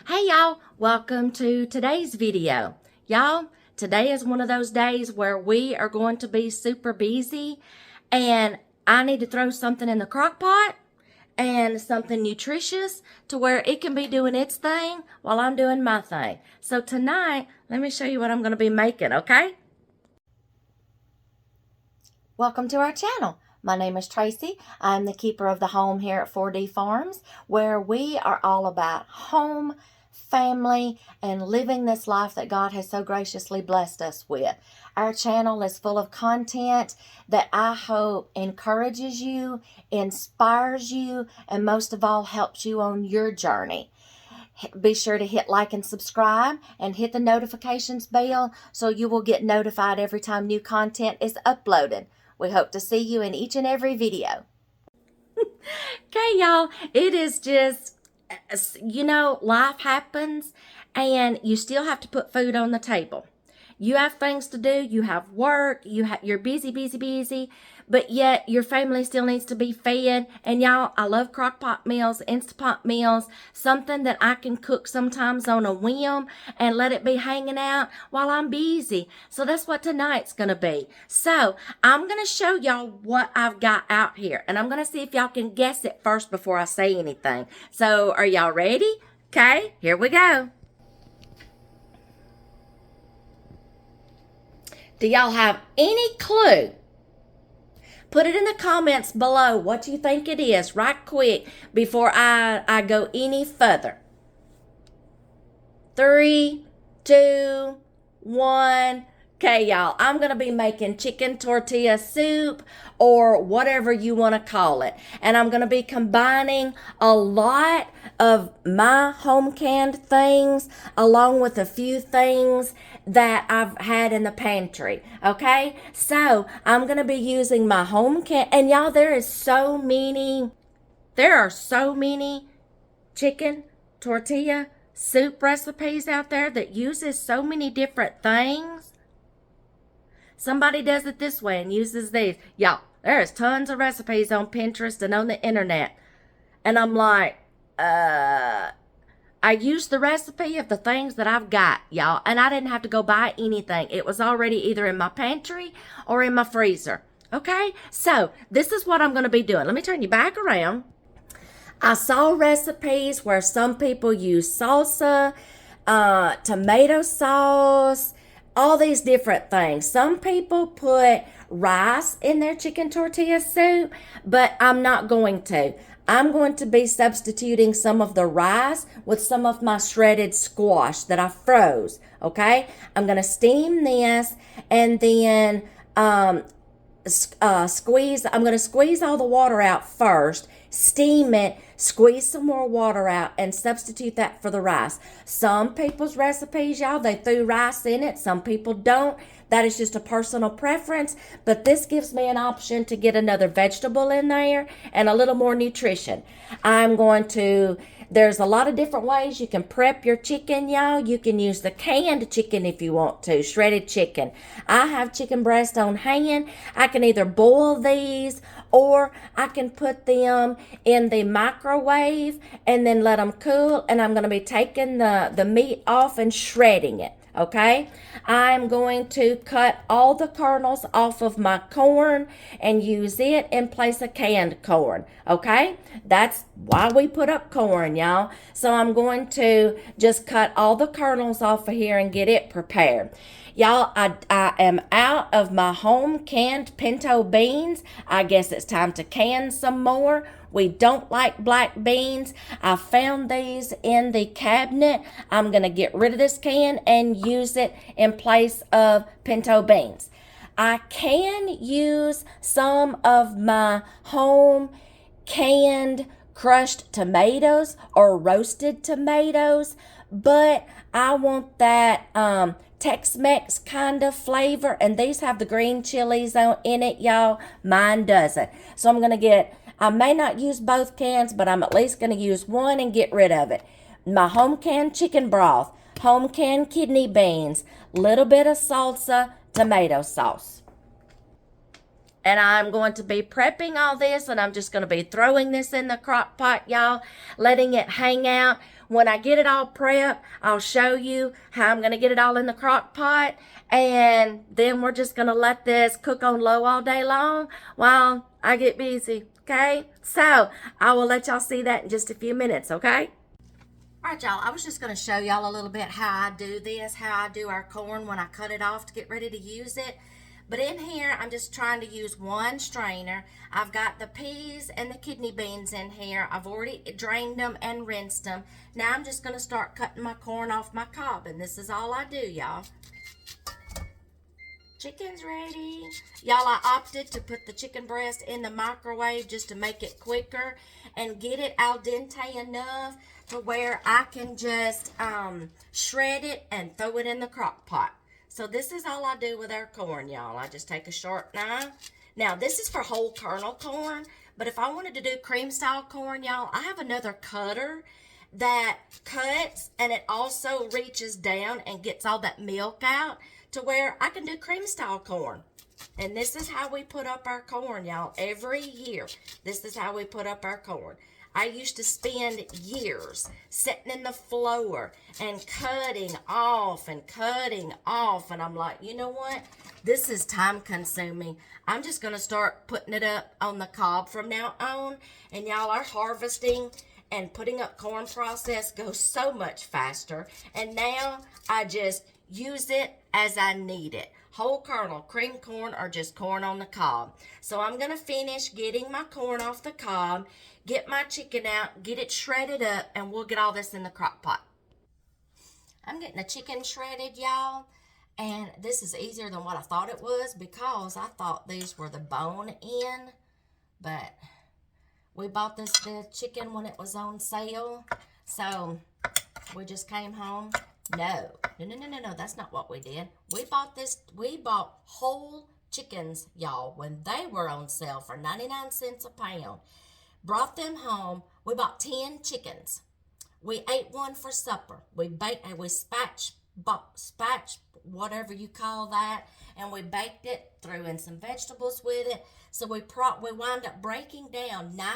Hey y'all, welcome to today's video. Y'all, today is one of those days where we are going to be super busy and I need to throw something in the crock pot and something nutritious to where it can be doing its thing while I'm doing my thing. So tonight, let me show you what I'm going to be making, okay? Welcome to our channel. My name is Tracy. I'm the keeper of the home here at 4D Farms, where we are all about home, family, and living this life that God has so graciously blessed us with. Our channel is full of content that I hope encourages you, inspires you, and most of all helps you on your journey. Be sure to hit like and subscribe and hit the notifications bell so you will get notified every time new content is uploaded. We hope to see you in each and every video. Okay, y'all, it is just, life happens and you still have to put food on the table. You have things to do, you have work, you're busy, but yet your family still needs to be fed. And y'all, I love crock pot meals, Instapot meals, something that I can cook sometimes on a whim and let it be hanging out while I'm busy. So that's what tonight's gonna be. So I'm gonna show y'all what I've got out here, and I'm gonna see if y'all can guess it first before I say anything. So are y'all ready? Okay, here we go. Do y'all have any clue? Put it in the comments below what you think it is right quick before I go any further. 3, 2, 1. Okay, y'all, I'm going to be making chicken tortilla soup or whatever you want to call it. And I'm going to be combining a lot of my home canned things along with a few things that I've had in the pantry. Okay, so I'm going to be using my home can. And y'all, there are so many chicken tortilla soup recipes out there that uses so many different things. Somebody does it this way and uses these. Y'all, there's tons of recipes on Pinterest and on the internet. And I'm like, I used the recipe of the things that I've got, y'all. And I didn't have to go buy anything. It was already either in my pantry or in my freezer. Okay? So, this is what I'm going to be doing. Let me turn you back around. I saw recipes where some people use salsa, tomato sauce, all these different things. Some people put rice in their chicken tortilla soup, but I'm not going to. I'm going to be substituting some of the rice with some of my shredded squash that I froze, okay? I'm going to steam this and then I'm going to squeeze all the water out first, steam it, squeeze some more water out, and substitute that for the rice. Some people's recipes, y'all, they threw rice in it. Some people don't. That is just a personal preference, but this gives me an option to get another vegetable in there and a little more nutrition. There's a lot of different ways you can prep your chicken, y'all. You can use the canned chicken if you want to, shredded chicken. I have chicken breast on hand. I can either boil these or I can put them in the microwave and then let them cool, and I'm going to be taking the meat off and shredding it. Okay, I'm going to cut all the kernels off of my corn and use it in place of canned corn. Okay, that's why we put up corn, y'all. So I'm going to just cut all the kernels off of here and get it prepared. Y'all, I am out of my home canned pinto beans. I guess it's time to can some more. We don't like black beans. I found these in the cabinet. I'm going to get rid of this can and use it in place of pinto beans. I can use some of my home canned crushed tomatoes or roasted tomatoes, but I want that Tex-Mex kind of flavor, and these have the green chilies in it, y'all. Mine doesn't. So I may not use both cans, but I'm at least going to use one and get rid of it. My home canned chicken broth, home canned kidney beans, little bit of salsa, tomato sauce. And I'm going to be prepping all this, and I'm just going to be throwing this in the crock pot, y'all, letting it hang out. When I get it all prepped, I'll show you how I'm going to get it all in the crock pot, and then we're just going to let this cook on low all day long while I get busy, okay? So I will let y'all see that in just a few minutes, okay? All right, y'all, I was just going to show y'all a little bit how I do this, how I do our corn when I cut it off to get ready to use it. But in here, I'm just trying to use one strainer. I've got the peas and the kidney beans in here. I've already drained them and rinsed them. Now I'm just going to start cutting my corn off my cob, and this is all I do, y'all. Chicken's ready. Y'all, I opted to put the chicken breast in the microwave just to make it quicker and get it al dente enough to where I can just shred it and throw it in the crock pot. So this is all I do with our corn, y'all. I just take a sharp knife. Now, this is for whole kernel corn, but if I wanted to do cream style corn, y'all, I have another cutter that cuts, and it also reaches down and gets all that milk out to where I can do cream style corn. And this is how we put up our corn, y'all, every year. This is how we put up our corn. I used to spend years sitting in the floor and cutting off, and I'm like, you know what? This is time consuming. I'm just going to start putting it up on the cob from now on. And y'all, our harvesting and putting up corn process goes so much faster. And now I just use it as I need it. Whole kernel, cream corn, or just corn on the cob. So I'm going to finish getting my corn off the cob, get my chicken out, get it shredded up, and we'll get all this in the crock pot. I'm getting the chicken shredded, y'all, and this is easier than what I thought it was because I thought these were the bone in, but we bought the chicken when it was on sale, so we just came home. No, that's not what we did. We bought whole chickens, y'all, when they were on sale for 99 cents a pound. Brought them home. We bought 10 chickens. We ate one for supper. We baked and we spatch, whatever you call that, and we baked it, threw in some vegetables with it. So we wound up breaking down 9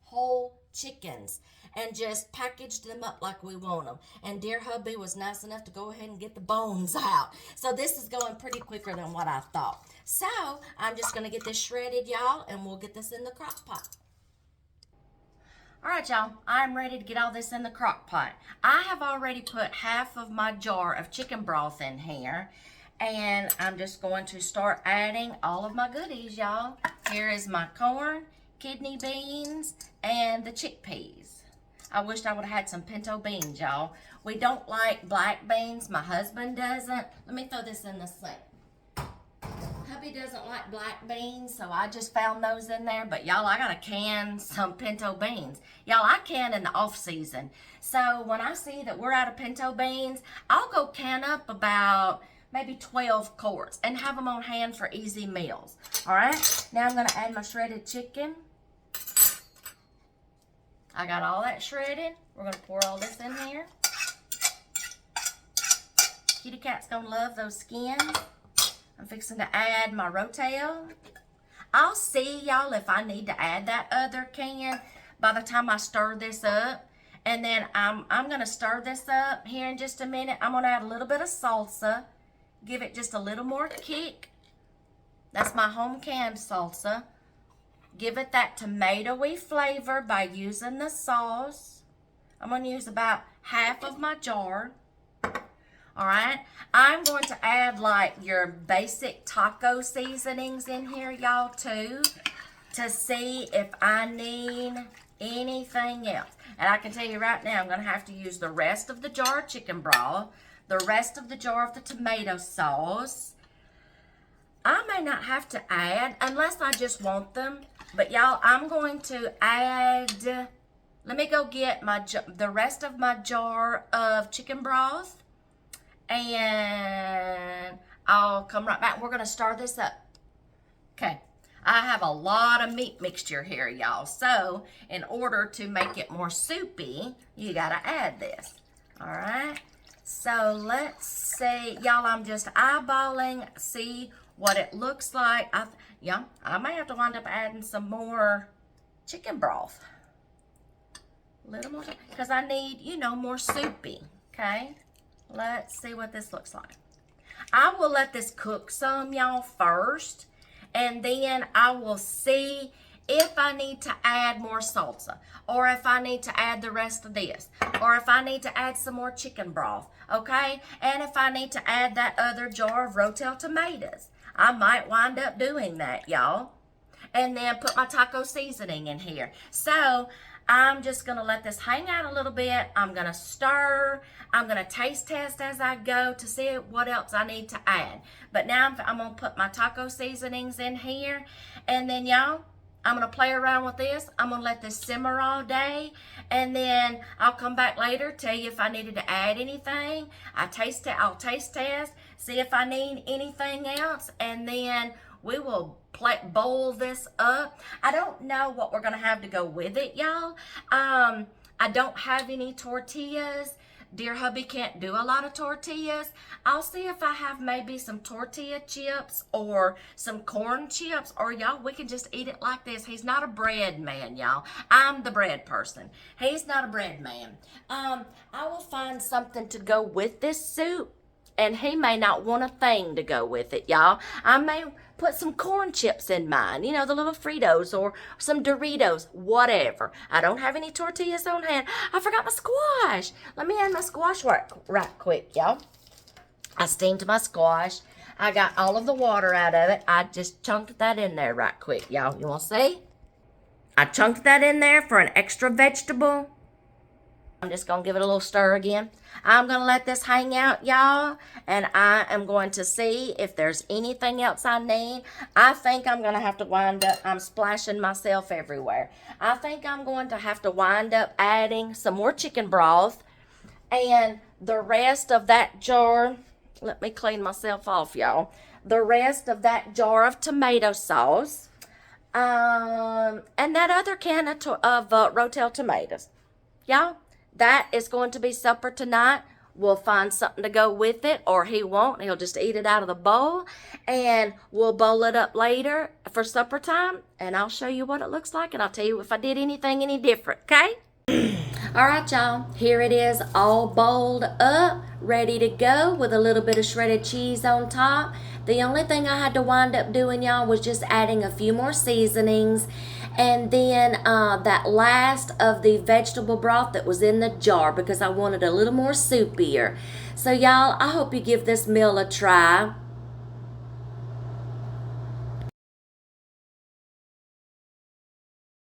whole chickens and just packaged them up like we want them. And dear hubby was nice enough to go ahead and get the bones out. So this is going pretty quicker than what I thought. So I'm just going to get this shredded, y'all, and we'll get this in the crock pot. All right, y'all, I'm ready to get all this in the crock pot. I have already put half of my jar of chicken broth in here, and I'm just going to start adding all of my goodies, y'all. Here is my corn, kidney beans, and the chickpeas. I wished I would have had some pinto beans, y'all. We don't like black beans. My husband doesn't. Let me throw this in the sink. Hubby doesn't like black beans, so I just found those in there. But y'all, I gotta can some pinto beans. Y'all, I can in the off season. So when I see that we're out of pinto beans, I'll go can up about maybe 12 quarts and have them on hand for easy meals. All right, now I'm gonna add my shredded chicken. I got all that shredded. We're gonna pour all this in here. Kitty cat's gonna love those skins. I'm fixing to add my rotel. I'll see, y'all, if I need to add that other can by the time I stir this up. And then I'm going to stir this up here in just a minute. I'm going to add a little bit of salsa. Give it just a little more kick. That's my home canned salsa. Give it that tomatoey flavor by using the sauce. I'm going to use about half of my jar. All right, I'm going to add like your basic taco seasonings in here, y'all, too, to see if I need anything else. And I can tell you right now, I'm going to have to use the rest of the jar of chicken broth, the rest of the jar of the tomato sauce. I may not have to add unless I just want them. But y'all, I'm going to add, let me go get the rest of my jar of chicken broth. And I'll come right back. We're going to stir this up. Okay. I have a lot of meat mixture here, y'all. So, in order to make it more soupy, you got to add this. All right. So, let's see. Y'all, I'm just eyeballing, see what it looks like. Yeah, I may have to wind up adding some more chicken broth. A little more, because I need, you know, more soupy. Okay, let's see what this looks like. I will let this cook some, y'all, first, and then I will see if I need to add more salsa, or if I need to add the rest of this, or if I need to add some more chicken broth, okay? And if I need to add that other jar of Rotel tomatoes. I might wind up doing that, y'all. And then put my taco seasoning in here. So I'm just going to let this hang out a little bit. I'm going to stir. I'm going to taste test as I go to see what else I need to add. But now I'm going to put my taco seasonings in here. And then, y'all, I'm going to play around with this. I'm going to let this simmer all day. And then I'll come back later, tell you if I needed to add anything. I'll taste test, see if I need anything else. And then we will bowl this up. I don't know what we're going to have to go with it, y'all. I don't have any tortillas. Dear hubby can't do a lot of tortillas. I'll see if I have maybe some tortilla chips or some corn chips, or y'all, we can just eat it like this. He's not a bread man, y'all. I'm the bread person. He's not a bread man. I will find something to go with this soup, and he may not want a thing to go with it, y'all. I may put some corn chips in mine, you know, the little Fritos or some Doritos, whatever. I don't have any tortillas on hand. I forgot my squash. Let me add my squash right quick, y'all. I steamed my squash. I got all of the water out of it. I just chunked that in there right quick, y'all. You want to see? I chunked that in there for an extra vegetable. I'm just going to give it a little stir again. I'm going to let this hang out, y'all, and I am going to see if there's anything else I need. I think I'm going to have to wind up, I'm splashing myself everywhere. I think I'm going to have to wind up adding some more chicken broth and the rest of that jar. Let me clean myself off, y'all. The rest of that jar of tomato sauce and that other can of Rotel tomatoes. Y'all, that is going to be supper tonight. We'll find something to go with it, or he won't. He'll just eat it out of the bowl, and we'll bowl it up later for supper time, and I'll show you what it looks like, and I'll tell you if I did anything any different, okay? All right, y'all. Here it is, all bowled up, ready to go with a little bit of shredded cheese on top. The only thing I had to wind up doing, y'all, was just adding a few more seasonings, and then that last of the vegetable broth that was in the jar, because I wanted a little more soupier. So, y'all, I hope you give this meal a try.